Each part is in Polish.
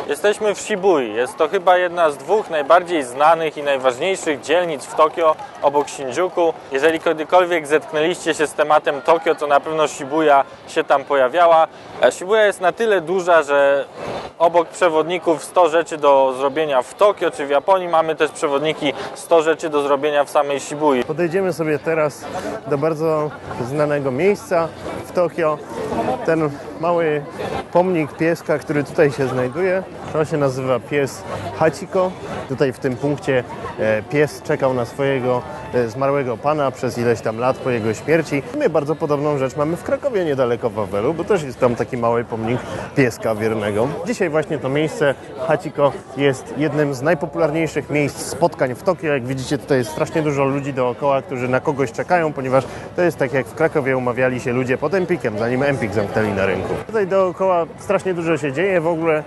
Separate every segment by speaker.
Speaker 1: Jesteśmy w Shibui. Jest to chyba jedna z dwóch najbardziej znanych i najważniejszych dzielnic w Tokio obok Shinjuku. Jeżeli kiedykolwiek zetknęliście się z tematem Tokio, to na pewno Shibuya się tam pojawiała. Shibuya jest na tyle duża, że obok przewodników 100 rzeczy do zrobienia w Tokio czy w Japonii mamy też przewodniki 100 rzeczy do zrobienia w samej Shibui.
Speaker 2: Podejdziemy sobie teraz do bardzo znanego miejsca w Tokio. Ten mały pomnik pieska, który tutaj się znajduje, to się nazywa pies Hachiko. Tutaj w tym punkcie pies czekał na swojego zmarłego pana przez ileś tam lat po jego śmierci. My bardzo podobną rzecz mamy w Krakowie, niedaleko Wawelu, bo też jest tam taki mały pomnik pieska wiernego. Dzisiaj właśnie to miejsce Hachiko jest jednym z najpopularniejszych miejsc spotkań w Tokio. Jak widzicie, tutaj jest strasznie dużo ludzi dookoła, którzy na kogoś czekają, ponieważ to jest tak jak w Krakowie umawiali się ludzie pod Empikiem, zanim Empik zamknęli na rynku. Tutaj dookoła strasznie dużo się dzieje w ogóle.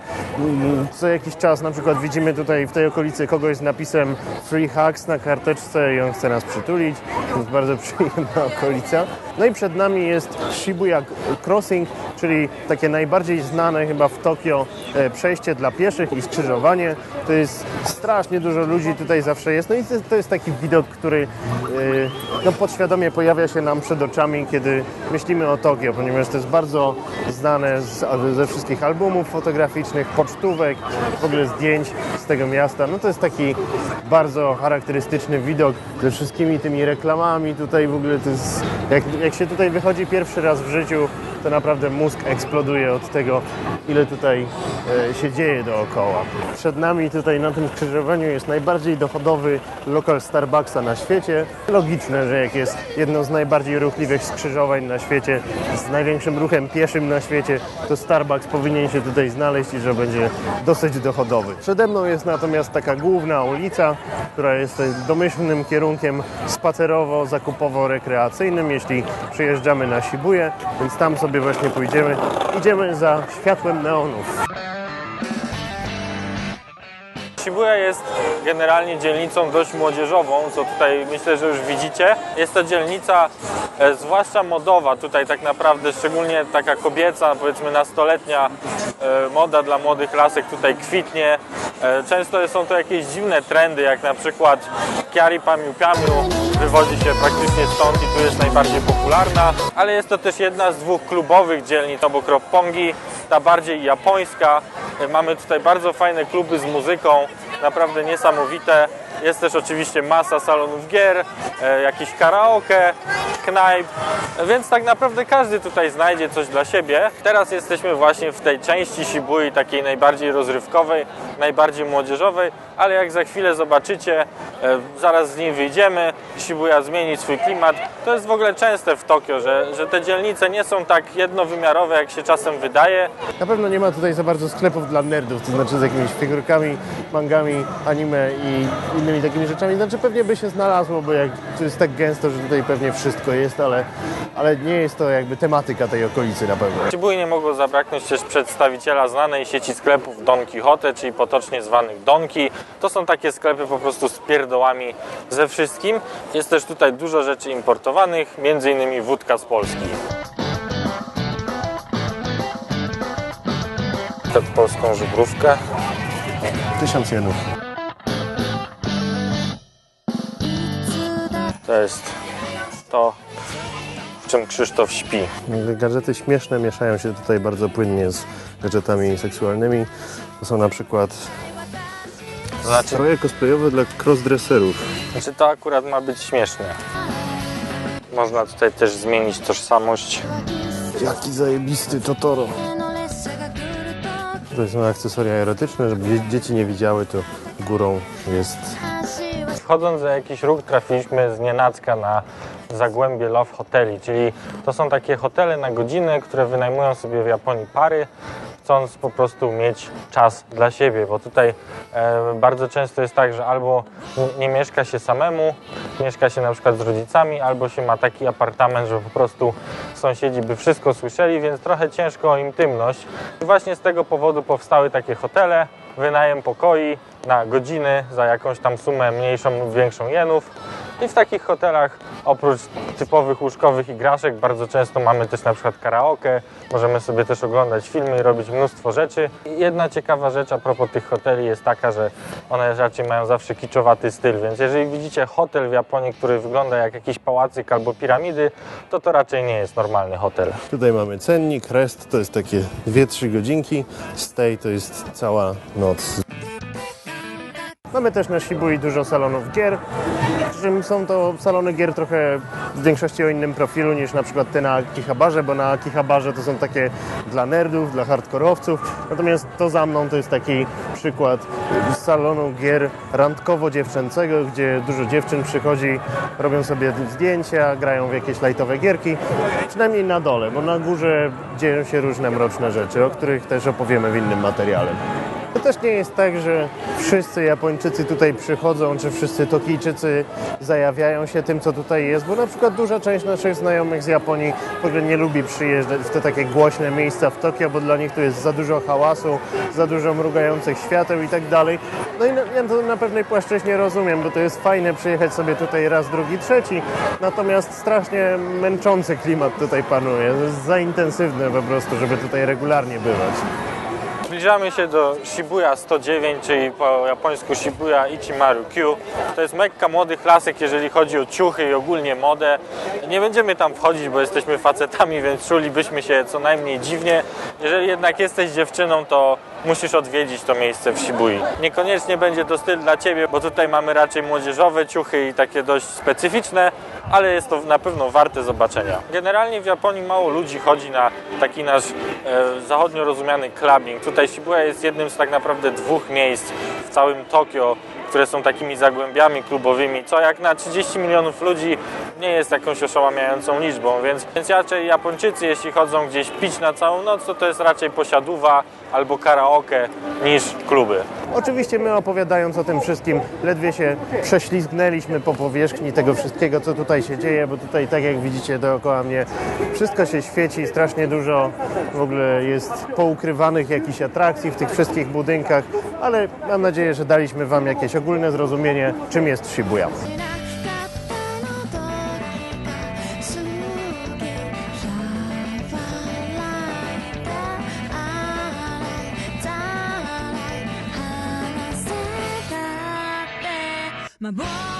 Speaker 2: Co jakiś czas na przykład widzimy tutaj w tej okolicy kogoś z napisem Free Hugs na karteczce i on chce nas przytulić. To jest bardzo przyjemna okolica. No i przed nami jest Shibuya Crossing, czyli takie najbardziej znane chyba w Tokio przejście dla pieszych i skrzyżowanie. To jest strasznie dużo ludzi tutaj zawsze jest. No i to jest taki widok, który podświadomie pojawia się nam przed oczami, kiedy myślimy o Tokio, ponieważ to jest bardzo znane ze wszystkich albumów fotograficznych, pocztówek, w ogóle zdjęć z tego miasta. No to jest taki bardzo charakterystyczny widok ze wszystkimi tymi reklamami. Tutaj w ogóle to jest, jak się tutaj wychodzi pierwszy raz w życiu, to naprawdę mózg eksploduje od tego, ile tutaj się dzieje dookoła. Przed nami tutaj na tym skrzyżowaniu jest najbardziej dochodowy lokal Starbucksa na świecie. Logiczne, że jak jest jedno z najbardziej ruchliwych skrzyżowań na świecie, z największym ruchem pieszym na świecie, to Starbucks powinien się tutaj znaleźć i że będzie dosyć dochodowy. Przede mną jest natomiast taka główna ulica, która jest domyślnym kierunkiem spacerowo-zakupowo-rekreacyjnym, jeśli przyjeżdżamy na Shibuję, więc tam sobie właśnie pójdziemy. Idziemy za światłem neonów.
Speaker 1: Shibuya jest generalnie dzielnicą dość młodzieżową, co tutaj myślę, że już widzicie. Jest to dzielnica zwłaszcza modowa, tutaj tak naprawdę szczególnie taka kobieca, powiedzmy nastoletnia moda dla młodych lasek tutaj kwitnie. Często są to jakieś dziwne trendy, jak na przykład Kiari Pamiu Pamiu wywodzi się praktycznie stąd i tu jest najbardziej popularna, ale jest to też jedna z dwóch klubowych dzielnic obok Roppongi, ta bardziej japońska. Mamy tutaj bardzo fajne kluby z muzyką, naprawdę niesamowite. Jest też oczywiście masa salonów gier, jakiś karaoke, knajp, więc tak naprawdę każdy tutaj znajdzie coś dla siebie. Teraz jesteśmy właśnie w tej części Shibui, takiej najbardziej rozrywkowej, najbardziej młodzieżowej, ale jak za chwilę zobaczycie, zaraz z niej wyjdziemy, Shibuya zmieni swój klimat. To jest w ogóle częste w Tokio, że te dzielnice nie są tak jednowymiarowe, jak się czasem wydaje.
Speaker 2: Na pewno nie ma tutaj za bardzo sklepów dla nerdów, to znaczy z jakimiś figurkami, mangami, anime i innymi takimi rzeczami. Znaczy pewnie by się znalazło, bo jak to jest tak gęsto, że tutaj pewnie wszystko jest, ale nie jest to jakby tematyka tej okolicy na pewno.
Speaker 1: W Shibui nie mogło zabraknąć też przedstawiciela znanej sieci sklepów Don Quijote, czyli potocznie zwanych Donki. To są takie sklepy po prostu z pierdołami ze wszystkim. Jest też tutaj dużo rzeczy importowanych, między innymi wódka z Polski. Przed polską żubrówkę.
Speaker 2: 1000 jenów.
Speaker 1: To jest to, w czym Krzysztof śpi.
Speaker 2: Gadżety śmieszne mieszają się tutaj bardzo płynnie z gadżetami seksualnymi. To są na przykład stroje cosplayowe dla crossdresserów.
Speaker 1: Znaczy to akurat ma być śmieszne. Można tutaj też zmienić tożsamość.
Speaker 2: Jaki zajebisty Totoro. To są akcesoria erotyczne, żeby dzieci nie widziały, to górą jest.
Speaker 1: Wchodząc za jakiś róg trafiliśmy znienacka na zagłębie Love Hoteli, czyli to są takie hotele na godzinę, które wynajmują sobie w Japonii pary, chcąc po prostu mieć czas dla siebie, bo tutaj bardzo często jest tak, że albo nie mieszka się samemu, mieszka się na przykład z rodzicami, albo się ma taki apartament, że po prostu sąsiedzi by wszystko słyszeli, więc trochę ciężko o intymność. I właśnie z tego powodu powstały takie hotele, wynajem pokoi na godziny za jakąś tam sumę mniejszą lub większą jenów. I w takich hotelach oprócz typowych łóżkowych igraszek bardzo często mamy też na przykład karaoke, możemy sobie też oglądać filmy i robić mnóstwo rzeczy. I jedna ciekawa rzecz a propos tych hoteli jest taka, że one raczej mają zawsze kiczowaty styl, więc jeżeli widzicie hotel w Japonii, który wygląda jak jakiś pałacyk albo piramidy, to raczej nie jest normalny hotel.
Speaker 2: Tutaj mamy cennik, rest to jest takie 2-3 godzinki, stay to jest cała noc. Mamy też na Shibui dużo salonów gier, przy czym są to salony gier trochę w większości o innym profilu niż na przykład te na Akihabarze, bo na Akihabarze to są takie dla nerdów, dla hardkorowców, natomiast to za mną to jest taki przykład salonu gier randkowo-dziewczęcego, gdzie dużo dziewczyn przychodzi, robią sobie zdjęcia, grają w jakieś lajtowe gierki, przynajmniej na dole, bo na górze dzieją się różne mroczne rzeczy, o których też opowiemy w innym materiale. To też nie jest tak, że wszyscy Japończycy tutaj przychodzą, czy wszyscy Tokijczycy zajawiają się tym, co tutaj jest, bo na przykład duża część naszych znajomych z Japonii w ogóle nie lubi przyjeżdżać w te takie głośne miejsca w Tokio, bo dla nich tu jest za dużo hałasu, za dużo mrugających świateł i tak dalej. No i ja to na pewnej płaszczyźnie rozumiem, bo to jest fajne przyjechać sobie tutaj raz, drugi, trzeci, natomiast strasznie męczący klimat tutaj panuje. To jest za intensywne po prostu, żeby tutaj regularnie bywać.
Speaker 1: Zbliżamy się do Shibuya 109, czyli po japońsku Shibuya Ichimaru-Q. To jest mekka młodych lasek, jeżeli chodzi o ciuchy i ogólnie modę. Nie będziemy tam wchodzić, bo jesteśmy facetami, więc czulibyśmy się co najmniej dziwnie. Jeżeli jednak jesteś dziewczyną, to musisz odwiedzić to miejsce w Shibui. Niekoniecznie będzie to styl dla Ciebie, bo tutaj mamy raczej młodzieżowe ciuchy i takie dość specyficzne, ale jest to na pewno warte zobaczenia. Generalnie w Japonii mało ludzi chodzi na taki nasz zachodnio rozumiany clubbing. Tutaj Shibuya jest jednym z tak naprawdę 2 miejsc w całym Tokio, które są takimi zagłębiami klubowymi, co jak na 30 milionów ludzi nie jest jakąś oszałamiającą liczbą, więc raczej Japończycy, jeśli chodzą gdzieś pić na całą noc, to jest raczej posiadówa albo karaoke niż kluby.
Speaker 2: Oczywiście my opowiadając o tym wszystkim ledwie się prześlizgnęliśmy po powierzchni tego wszystkiego, co tutaj się dzieje, bo tutaj, tak jak widzicie dookoła mnie, wszystko się świeci, strasznie dużo w ogóle jest poukrywanych jakichś atrakcji w tych wszystkich budynkach, ale mam nadzieję, że daliśmy Wam jakieś ogólne zrozumienie, czym jest Shibuya.
Speaker 3: My boy